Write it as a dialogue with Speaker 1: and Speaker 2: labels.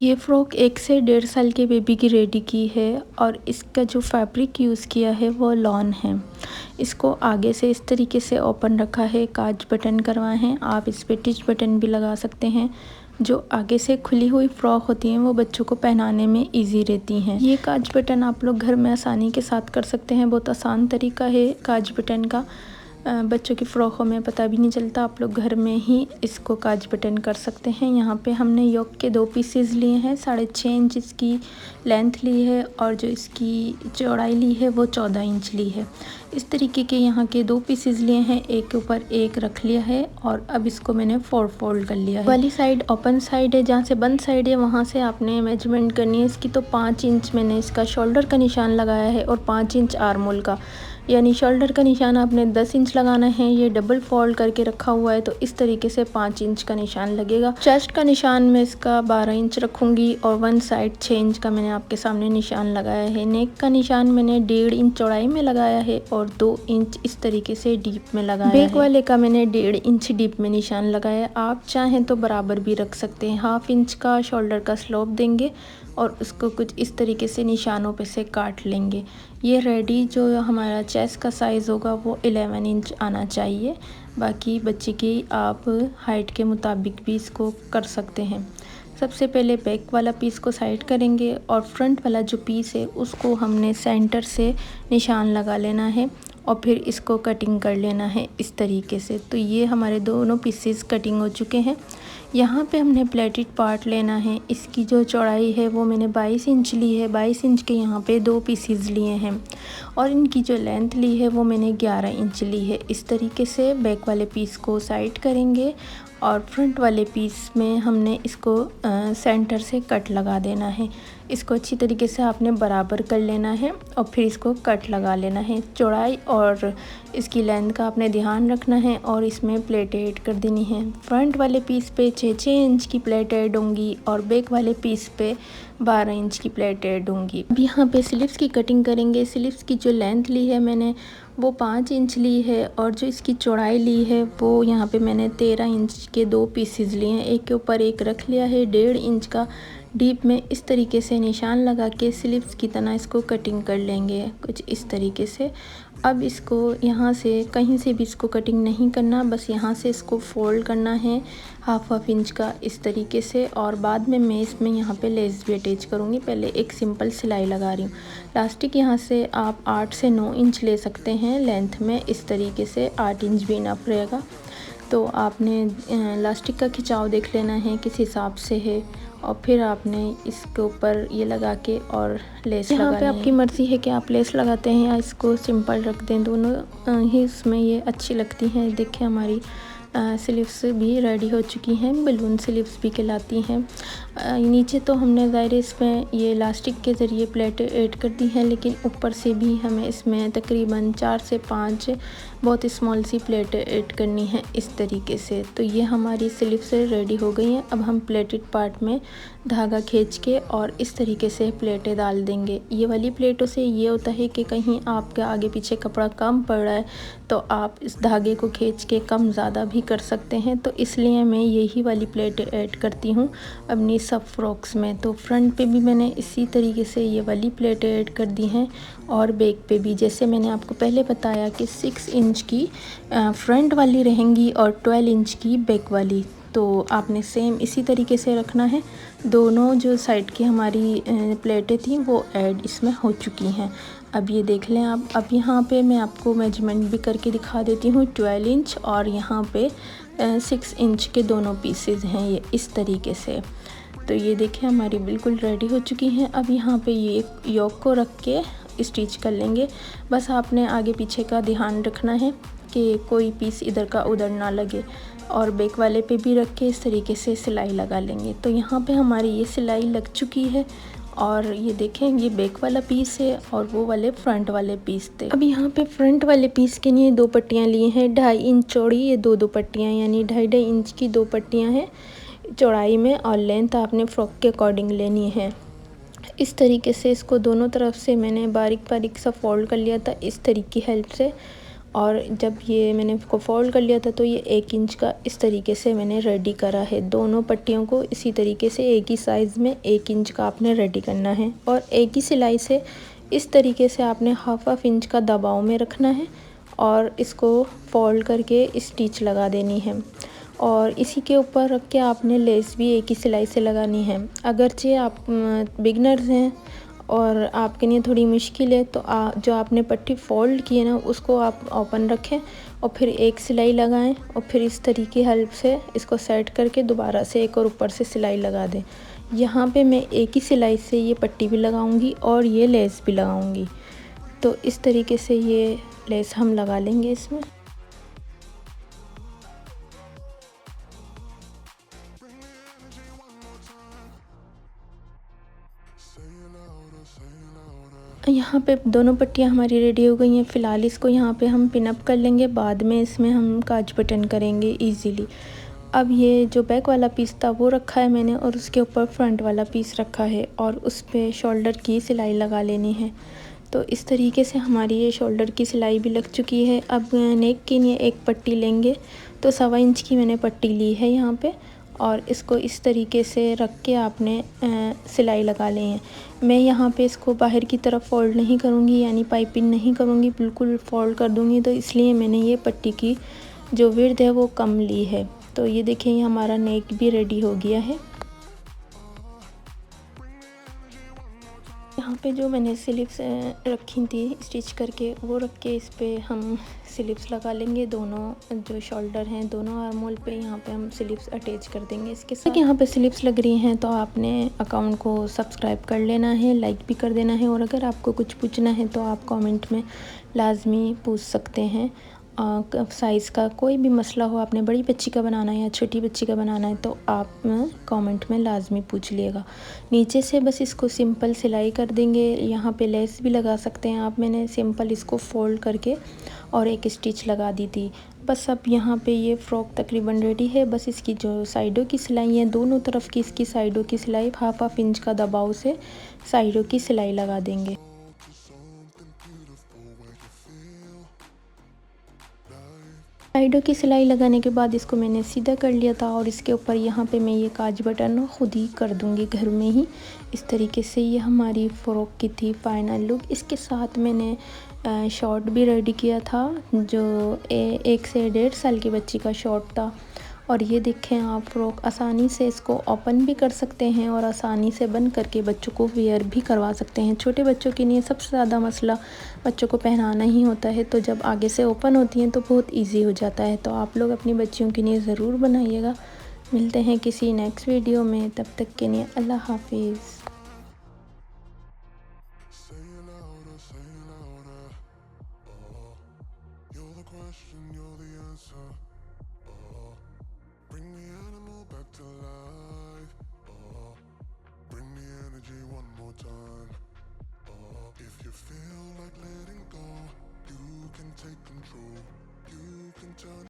Speaker 1: ये फ़्रॉक 1 से 1.5 साल के बेबी की रेडी की है और इसका जो फैब्रिक यूज़ किया है वो लॉन है। इसको आगे से इस तरीके से ओपन रखा है, काज बटन करवाए हैं। आप इस पे टिच बटन भी लगा सकते हैं। जो आगे से खुली हुई फ़्रॉक होती हैं वो बच्चों को पहनाने में ईज़ी रहती हैं। ये काज बटन आप लोग घर में आसानी के साथ कर सकते हैं। बहुत आसान तरीका है काज बटन का। बच्चों की फ़्रॉकों में पता भी नहीं चलता, आप लोग घर में ही इसको काज बटन कर सकते हैं। यहाँ पे हमने योक के 2 पीसेस लिए हैं, 6.5 इंच इसकी लेंथ ली है और जो इसकी चौड़ाई ली है वो 14 इंच ली है। इस तरीके के यहाँ के 2 पीसेस लिए हैं, एक के ऊपर एक रख लिया है और अब इसको मैंने 4 फोल्ड कर लिया है। वाली साइड ओपन साइड है, जहाँ से बंद साइड है वहाँ से आपने मेजरमेंट करनी है इसकी। तो 5 इंच मैंने इसका शोल्डर का निशान लगाया है और 5 इंच आर्म होल का, यानी शोल्डर का निशान आपने 10 इंच लगाना है। ये डबल फोल्ड करके रखा हुआ है तो इस तरीके से 5 इंच का निशान लगेगा। चेस्ट का निशान मैं इसका 12 इंच रखूँगी और वन साइड 6 इंच का मैंने आपके सामने निशान लगाया है। नेक का निशान मैंने 1.5 इंच चौड़ाई में लगाया है और 2 इंच इस तरीके से डीप में लगाया है। बैक वाले का मैंने 1.5 इंच डीप में निशान लगाया। आप चाहें तो बराबर भी रख सकते हैं। 1/2 इंच का शोल्डर का स्लोप देंगे और उसको कुछ इस तरीके से निशानों पे से काट लेंगे। ये रेडी जो हमारा चेस्ट का साइज़ होगा वो 11 इंच आना चाहिए। बाकी बच्चे की आप हाइट के मुताबिक भी इसको कर सकते हैं। सबसे पहले बैक वाला पीस को साइड करेंगे और फ्रंट वाला जो पीस है उसको हमने सेंटर से निशान लगा लेना है और फिर इसको कटिंग कर लेना है इस तरीके से। तो ये हमारे दोनों पीसेस कटिंग हो चुके हैं। यहाँ पे हमने प्लेटेड पार्ट लेना है। इसकी जो चौड़ाई है वो मैंने 22 इंच ली है। 22 इंच के यहाँ पे 2 पीसेस लिए हैं और इनकी जो लेंथ ली है वो मैंने 11 इंच ली है। इस तरीके से बैक वाले पीस को साइड करेंगे और फ्रंट वाले पीस में हमने इसको सेंटर से कट लगा देना है। इसको अच्छी तरीके से आपने बराबर कर लेना है और फिर इसको कट लगा लेना है। चौड़ाई और इसकी लेंथ का आपने ध्यान रखना है और इसमें प्लेटें ऐड कर देनी है। फ्रंट वाले पीस पे 6 इंच की प्लेट ऐड होंगी और बैक वाले पीस पे 12 इंच की प्लेट ऐड होंगी। अब यहाँ पे स्लीव्स की कटिंग करेंगे। स्लीव्स की जो लेंथ ली है मैंने वो 5 इंच ली है और जो इसकी चौड़ाई ली है वो यहाँ पे मैंने 13 इंच के 2 पीसेस लिए हैं। एक के ऊपर एक रख लिया है। 1.5 इंच का डीप में इस तरीके से निशान लगा के स्लीव्स की तरह इसको कटिंग कर लेंगे कुछ इस तरीके से। अब इसको यहाँ से कहीं से भी इसको कटिंग नहीं करना, बस यहाँ से इसको फोल्ड करना है 1/2 इंच का इस तरीके से और बाद में मैं इसमें यहाँ पे लेस भी अटैच करूँगी। पहले एक सिंपल सिलाई लगा रही हूँ। लास्टिक यहाँ से आप 8 से 9 इंच ले सकते हैं लेंथ में, इस तरीके से 8 इंच भी इनफ रहेगा। तो आपने लास्टिक का खिंचाव देख लेना है किस हिसाब से है और फिर आपने इसके ऊपर ये लगा के और लेस लगानी है। यहाँ पे आपकी मर्ज़ी है कि आप लेस लगाते हैं या इसको सिंपल रख दें, दोनों ही इसमें ये अच्छी लगती हैं। देखिए हमारी स्लीव्स भी रेडी हो चुकी हैं, बलून स्लीव्स भी कहलाती हैं। नीचे तो हमने ज़ाहिर इसमें ये इलास्टिक के ज़रिए प्लेटें ऐड कर दी हैं, लेकिन ऊपर से भी हमें इसमें तकरीबन 4 से 5 बहुत स्मॉल सी प्लेटें ऐड करनी है इस तरीके से। तो ये हमारी स्लीव्स रेडी हो गई हैं। अब हम प्लेटेड पार्ट में धागा खींच के और इस तरीके से प्लेटें डाल देंगे। ये वाली प्लेटों से ये होता है कि कहीं आपके आगे पीछे कपड़ा कम पड़ रहा है तो आप इस धागे को खींच के कम ज़्यादा भी कर सकते हैं। तो इसलिए मैं यही वाली प्लेटें ऐड करती हूँ अपनी सब फ्रॉक्स में। तो फ्रंट पे भी मैंने इसी तरीके से ये वाली प्लेटें ऐड कर दी हैं और बैक पे भी, जैसे मैंने आपको पहले बताया कि 6 इंच की फ्रंट वाली रहेंगी और 12 इंच की बैक वाली। तो आपने सेम इसी तरीके से रखना है। दोनों जो साइड की हमारी प्लेटें थी वो ऐड इसमें हो चुकी हैं। अब ये देख लें आप। अब यहाँ पे मैं आपको मेजरमेंट भी करके दिखा देती हूँ। 12 इंच और यहाँ पे 6 इंच के दोनों पीसेस हैं ये इस तरीके से। तो ये देखिए हमारी बिल्कुल रेडी हो चुकी हैं। अब यहाँ पे ये योक को रख के स्टिच कर लेंगे। बस आपने आगे पीछे का ध्यान रखना है कि कोई पीस इधर का उधर ना लगे और बैक वाले पे भी रख के इस तरीके से सिलाई लगा लेंगे। तो यहाँ पे हमारी ये सिलाई लग चुकी है और ये देखें ये बैक वाला पीस है और वो वाले फ्रंट वाले पीस थे। अब यहाँ पे फ्रंट वाले पीस के लिए 2 पट्टियाँ ली हैं, 2.5 इंच चौड़ी ये 2 पट्टियाँ, यानी 2.5 इंच की 2 पट्टियाँ हैं चौड़ाई में और लेंथ आपने फ्रॉक के अकॉर्डिंग लेनी है। इस तरीके से इसको दोनों तरफ से मैंने बारीक बारीक सा फोल्ड कर लिया था इस तरीके की हेल्प से और जब ये मैंने इसको फोल्ड कर लिया था तो ये 1 इंच का इस तरीके से मैंने रेडी करा है। दोनों पट्टियों को इसी तरीके से एक ही साइज़ में 1 इंच का आपने रेडी करना है और एक ही सिलाई से इस तरीके से आपने हाफ इंच का दबाव में रखना है और इसको फोल्ड करके स्टिच लगा देनी है। और इसी के ऊपर रख के आपने लेस भी एक ही सिलाई से लगानी है। अगरचे आप बिगनर्स हैं और आपके लिए थोड़ी मुश्किल है तो जो आपने पट्टी फोल्ड की है ना उसको आप ओपन रखें और फिर एक सिलाई लगाएं और फिर इस तरीके हेल्प से इसको सेट करके दोबारा से एक और ऊपर से सिलाई लगा दें। यहाँ पे मैं एक ही सिलाई से ये पट्टी भी लगाऊंगी और ये लेस भी लगाऊंगी। तो इस तरीके से ये लेस हम लगा लेंगे इसमें। यहाँ पे दोनों पट्टियाँ हमारी रेडी हो गई हैं। फ़िलहाल इसको यहाँ पे हम पिन अप कर लेंगे, बाद में इसमें हम काज बटन करेंगे इजीली। अब ये जो बैक वाला पीस था वो रखा है मैंने और उसके ऊपर फ्रंट वाला पीस रखा है और उस पे शोल्डर की सिलाई लगा लेनी है। तो इस तरीके से हमारी ये शोल्डर की सिलाई भी लग चुकी है। अब नेक के लिए एक पट्टी लेंगे तो 1.25 इंच की मैंने पट्टी ली है यहाँ पे और इसको इस तरीके से रख के आपने सिलाई लगा ली है। मैं यहाँ पे इसको बाहर की तरफ फ़ोल्ड नहीं करूँगी, यानी पाइपिंग नहीं करूँगी, बिल्कुल फ़ोल्ड कर दूँगी। तो इसलिए मैंने ये पट्टी की जो विड्थ है वो कम ली है। तो ये देखिए ये हमारा नेक भी रेडी हो गया है। यहाँ पे जो मैंने स्लिप्स रखी थी स्टिच करके वो रख के इस पे हम स्लिप्स लगा लेंगे। दोनों जो शोल्डर हैं दोनों आर्म होल पे यहाँ पे हम स्लिप्स अटैच कर देंगे इसके साथ। यहाँ पे स्लिप्स लग रही हैं तो आपने अकाउंट को सब्सक्राइब कर लेना है, लाइक भी कर देना है और अगर आपको कुछ पूछना है तो आप कमेंट में लाजमी पूछ सकते हैं। साइज़ का कोई भी मसला हो, आपने बड़ी बच्ची का बनाना है या छोटी बच्ची का बनाना है तो आप कमेंट में लाजमी पूछ लिएगा। नीचे से बस इसको सिंपल सिलाई कर देंगे। यहाँ पे लेस भी लगा सकते हैं आप। मैंने सिंपल इसको फोल्ड करके और एक स्टिच लगा दी थी। बस अब यहाँ पे ये फ़्रॉक तकरीबन रेडी है। बस इसकी जो साइडों की सिलाई है, दोनों तरफ की इसकी साइडों की सिलाई हाफ इंच का दबाव से साइडों की सिलाई लगा देंगे। साइडों की सिलाई लगाने के बाद इसको मैंने सीधा कर लिया था और इसके ऊपर यहाँ पे मैं ये काज बटन खुद ही कर दूँगी घर में ही। इस तरीके से ये हमारी फ़्रॉक की थी फाइनल लुक। इसके साथ मैंने शॉर्ट भी रेडी किया था जो 1 से 1.5 साल की बच्ची का शॉर्ट था। और ये देखें आप फ़्रॉक आसानी से इसको ओपन भी कर सकते हैं और आसानी से बंद करके बच्चों को वेयर भी करवा सकते हैं। छोटे बच्चों के लिए सबसे ज़्यादा मसला बच्चों को पहनाना ही होता है, तो जब आगे से ओपन होती हैं तो बहुत इजी हो जाता है। तो आप लोग अपनी बच्चियों के लिए ज़रूर बनाइएगा। मिलते हैं किसी नेक्स्ट वीडियो में, तब तक के लिए अल्लाह हाफिज़।
Speaker 2: Bring the animal back to life. Bring the energy one more time. If you feel like letting go, you can take control. You can turn